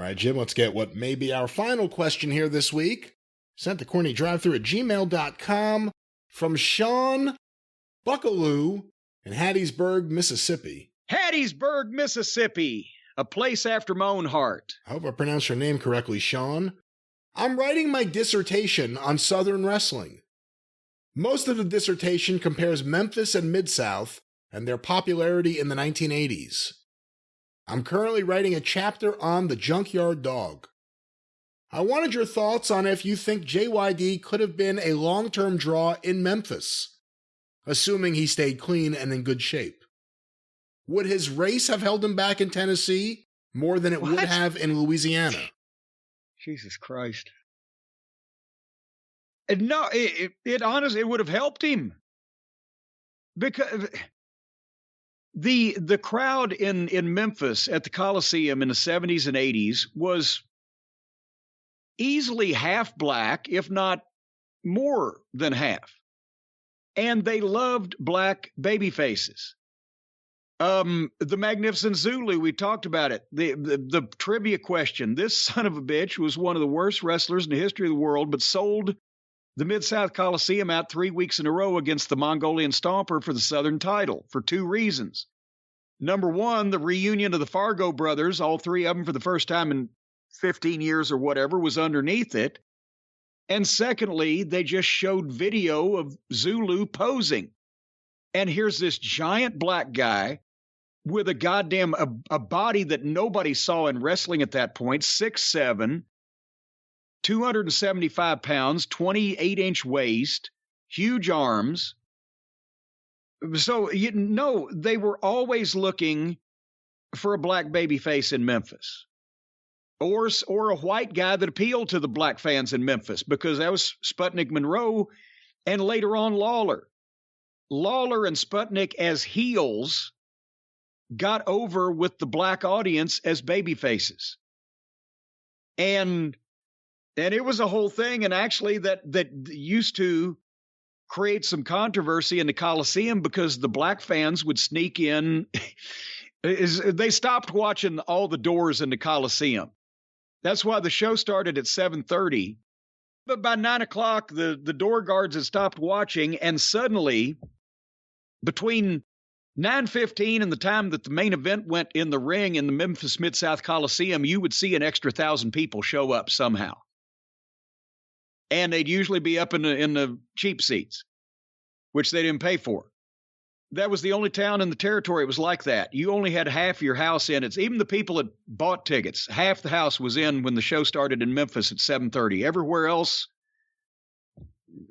right, Jim, let's get what may be our final question here this week. Sent to CornyDriveThru@gmail.com from Sean Buckaloo in Hattiesburg, Mississippi. Hattiesburg, Mississippi, a place after my own heart. I hope I pronounced your name correctly, Sean. I'm writing my dissertation on Southern wrestling. Most of the dissertation compares Memphis and Mid-South and their popularity in the 1980s. I'm currently writing a chapter on the Junkyard Dog. I wanted your thoughts on if you think JYD could have been a long-term draw in Memphis, assuming he stayed clean and in good shape. Would his race have held him back in Tennessee more than it would have in Louisiana? Jesus Christ. No, it honestly, it would have helped him. Because the crowd in Memphis at the Coliseum in the 70s and 80s was easily half black, if not more than half. And they loved black baby faces. The Magnificent Zulu, we talked about it. The trivia question. This son of a bitch was one of the worst wrestlers in the history of the world, but sold the Mid-South Coliseum out 3 weeks in a row against the Mongolian Stomper for the Southern title for 2 reasons. Number one, the reunion of the Fargo brothers, all 3 of them for the first time in 15 years or whatever, was underneath it. And secondly, they just showed video of Zulu posing. And here's this giant black guy with a goddamn a body that nobody saw in wrestling at that point, 6'7", 275 pounds, 28-inch waist, huge arms. So, they were always looking for a black baby face in Memphis. Or a white guy that appealed to the black fans in Memphis, because that was Sputnik Monroe and later on Lawler. Lawler and Sputnik as heels got over with the black audience as baby faces. And it was a whole thing, and actually that used to create some controversy in the Coliseum because the black fans would sneak in. They stopped watching all the doors in the Coliseum. That's why the show started at 7:30. But by 9 o'clock, the door guards had stopped watching, and suddenly, between 9:15 and the time that the main event went in the ring in the Memphis Mid-South Coliseum, you would see an extra 1,000 people show up somehow. And they'd usually be up in the cheap seats, which they didn't pay for. That was the only town in the territory it was like that. You only had half your house in. It's even the people that bought tickets. Half the house was in when the show started in Memphis at 7:30. Everywhere else,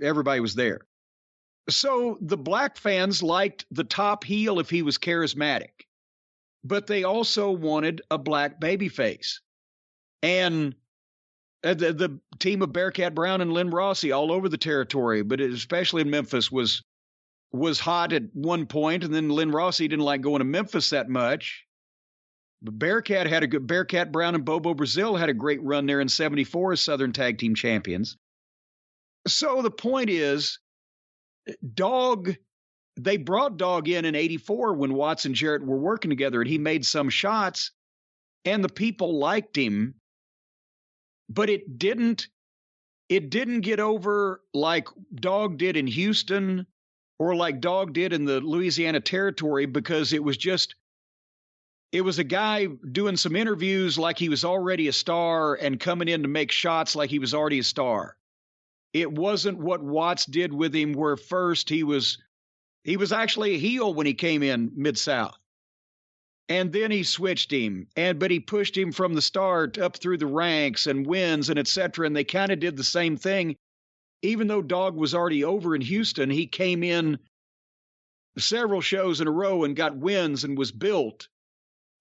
everybody was there. So the black fans liked the top heel if he was charismatic, but they also wanted a black baby face. And the team of Bearcat Brown and Lynn Rossi all over the territory, but especially in Memphis, was hot at one point, and then Lynn Rossi didn't like going to Memphis that much. But Bearcat Brown and Bobo Brazil had a great run there in 74 as Southern Tag Team Champions. So the point is, they brought Dog in 84 when Watts and Jarrett were working together, and he made some shots, and the people liked him, but it didn't get over like Dog did in Houston or like Dog did in the Louisiana Territory, because it was a guy doing some interviews like he was already a star and coming in to make shots like he was already a star. It wasn't what Watts did with him, where first he was actually a heel when he came in Mid-South. And then he switched him, but he pushed him from the start up through the ranks and wins and et cetera. And they kind of did the same thing. Even though Dog was already over in Houston, he came in several shows in a row and got wins and was built.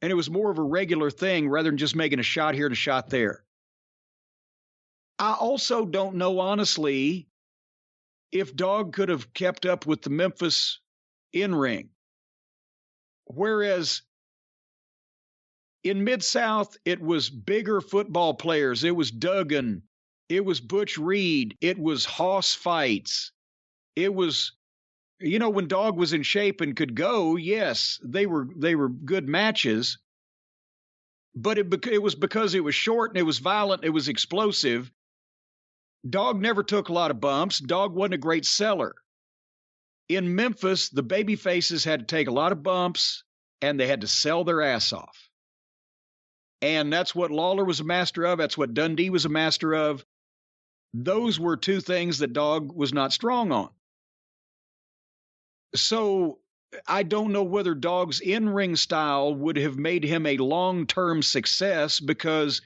And it was more of a regular thing rather than just making a shot here and a shot there. I also don't know, honestly, if Dog could have kept up with the Memphis in-ring. Whereas in Mid-South, it was bigger football players. It was Duggan. It was Butch Reed. It was hoss fights. It was, when Dog was in shape and could go, yes, they were good matches. but it was because it was short and it was violent, it was explosive. Dog never took a lot of bumps. Dog wasn't a great seller. In Memphis, the baby faces had to take a lot of bumps and they had to sell their ass off. And that's what Lawler was a master of. That's what Dundee was a master of. Those were two things that Dog was not strong on. So I don't know whether Dog's in-ring style would have made him a long-term success, because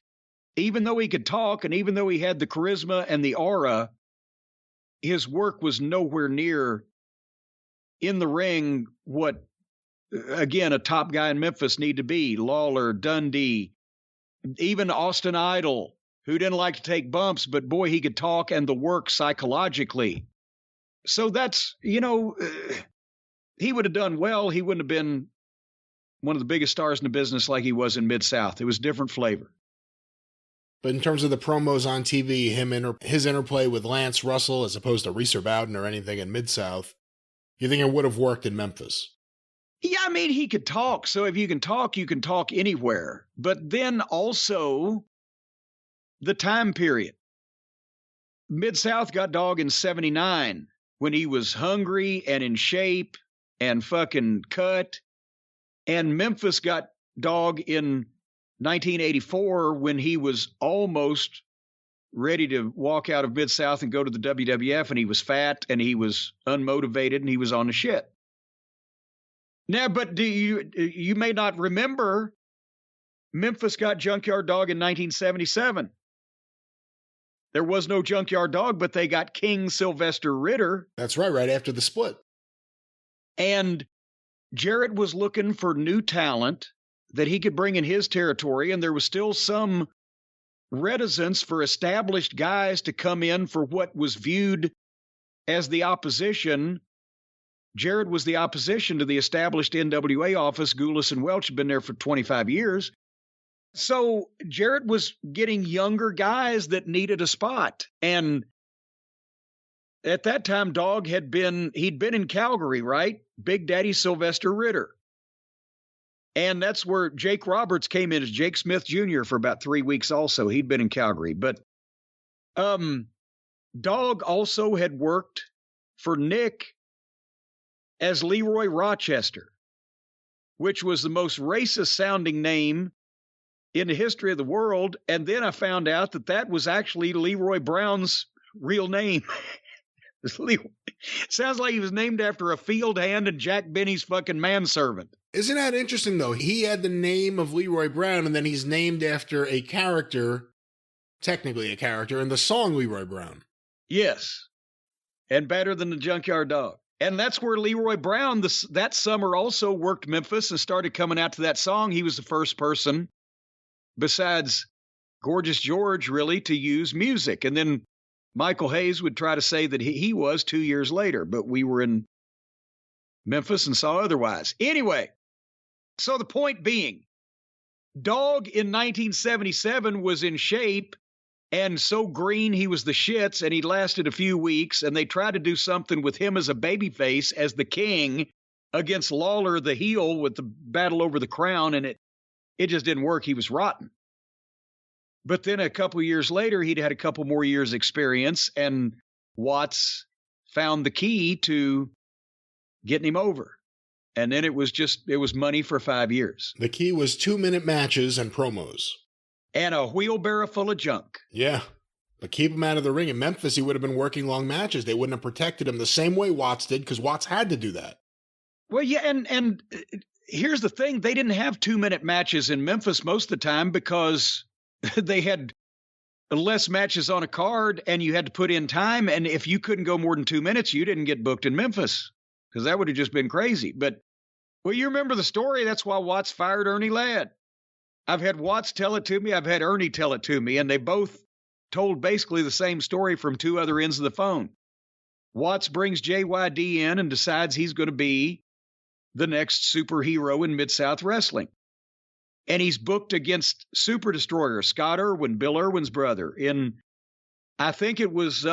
even though he could talk and even though he had the charisma and the aura, his work was nowhere near in the ring what, again, a top guy in Memphis need to be. Lawler, Dundee, even Austin Idol, who didn't like to take bumps, but boy, he could talk and the work psychologically. So that's, he would have done well. He wouldn't have been one of the biggest stars in the business like he was in Mid-South. It was different flavor. But in terms of the promos on TV, his interplay with Lance Russell as opposed to Reeser Bowden or anything in Mid-South, you think it would have worked in Memphis? Yeah, I mean, he could talk. So if you can talk anywhere. But then also the time period. Mid-South got Dog in 79 when he was hungry and in shape and fucking cut. And Memphis got Dog in 1984 when he was almost ready to walk out of Mid-South and go to the WWF, and he was fat and he was unmotivated and he was on the shit. Now, but you may not remember, Memphis got Junkyard Dog in 1977. There was no Junkyard Dog, but they got King Sylvester Ritter. That's right after the split. And Jarrett was looking for new talent that he could bring in his territory, and there was still some reticence for established guys to come in for what was viewed as the opposition. Jarrett was the opposition to the established NWA office. Goulas and Welch had been there for 25 years. So Jarrett was getting younger guys that needed a spot. And at that time, Dog he'd been in Calgary, right? Big Daddy Sylvester Ritter. And that's where Jake Roberts came in as Jake Smith Jr. for about 3 weeks also. He'd been in Calgary. But Dog also had worked for Nick as Leroy Rochester, which was the most racist-sounding name in the history of the world. And then I found out that was actually Leroy Brown's real name. Sounds like he was named after a field hand and Jack Benny's fucking manservant. Isn't that interesting, though? He had the name of Leroy Brown, and then he's named after a character, technically a character, in the song Leroy Brown. Yes. And Better Than the Junkyard Dog. And that's where Leroy Brown, that summer, also worked Memphis and started coming out to that song. He was the first person, besides Gorgeous George, really, to use music. And then Michael Hayes would try to say that he was 2 years later, but we were in Memphis and saw otherwise. Anyway, so the point being, Dog in 1977 was in shape and so green he was the shits, and he lasted a few weeks, and they tried to do something with him as a babyface, as the king, against Lawler, the heel, with the battle over the crown, and it just didn't work. He was rotten. But then a couple years later, he'd had a couple more years experience, and Watts found the key to getting him over. And then it was money for 5 years. The key was 2-minute matches and promos. And a wheelbarrow full of junk. Yeah. But keep him out of the ring. In Memphis, he would have been working long matches. They wouldn't have protected him the same way Watts did, because Watts had to do that. Well, yeah, and here's the thing. They didn't have 2-minute matches in Memphis most of the time because they had less matches on a card and you had to put in time. And if you couldn't go more than 2 minutes, you didn't get booked in Memphis, because that would have just been crazy. But, well, you remember the story. That's why Watts fired Ernie Ladd. I've had Watts tell it to me. I've had Ernie tell it to me. And they both told basically the same story from two other ends of the phone. Watts brings JYD in and decides he's going to be the next superhero in Mid-South Wrestling. And he's booked against Super Destroyer, Scott Irwin, Bill Irwin's brother, in, I think it was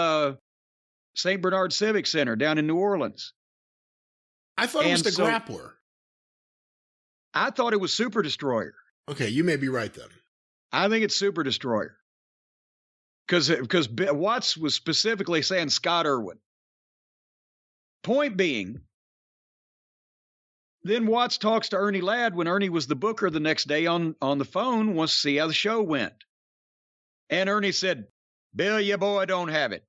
St. Bernard Civic Center down in New Orleans. I thought it was the Grappler. I thought it was Super Destroyer. Okay, you may be right then. I think it's Super Destroyer. Because Watts was specifically saying Scott Irwin. Point being, then Watts talks to Ernie Ladd when Ernie was the booker the next day on the phone, wants to see how the show went. And Ernie said, Bill, your boy don't have it.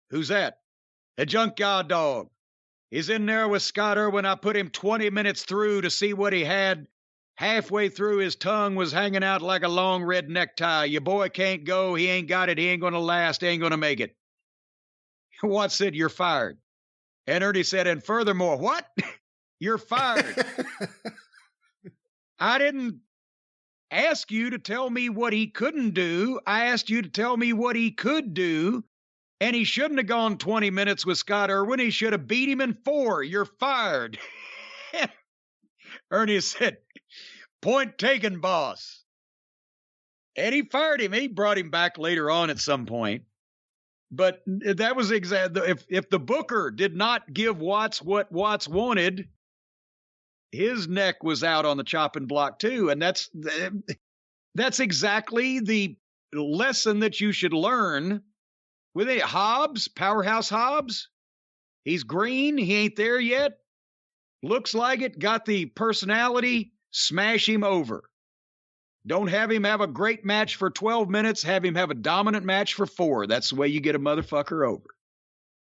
Who's that? A Junkyard dog. He's in there with Scott Irwin. I put him 20 minutes through to see what he had. Halfway through, his tongue was hanging out like a long red necktie. Your boy can't go. He ain't got it. He ain't going to last. He ain't going to make it. Watts said, you're fired. And Ernie said, and furthermore, what? You're fired. I didn't ask you to tell me what he couldn't do. I asked you to tell me what he could do. And he shouldn't have gone 20 minutes with Scott Irwin. He should have beat him in 4. You're fired. Ernie said, point taken, boss. And he fired him. He brought him back later on at some point. But that was exactly, if the booker did not give Watts what Watts wanted, his neck was out on the chopping block too. And that's exactly the lesson that you should learn with it. Hobbs, Powerhouse Hobbs. He's green. He ain't there yet. Looks like it. Got the personality. Smash him over. Don't have him have a great match for 12 minutes. Have him have a dominant match for 4. That's the way you get a motherfucker over.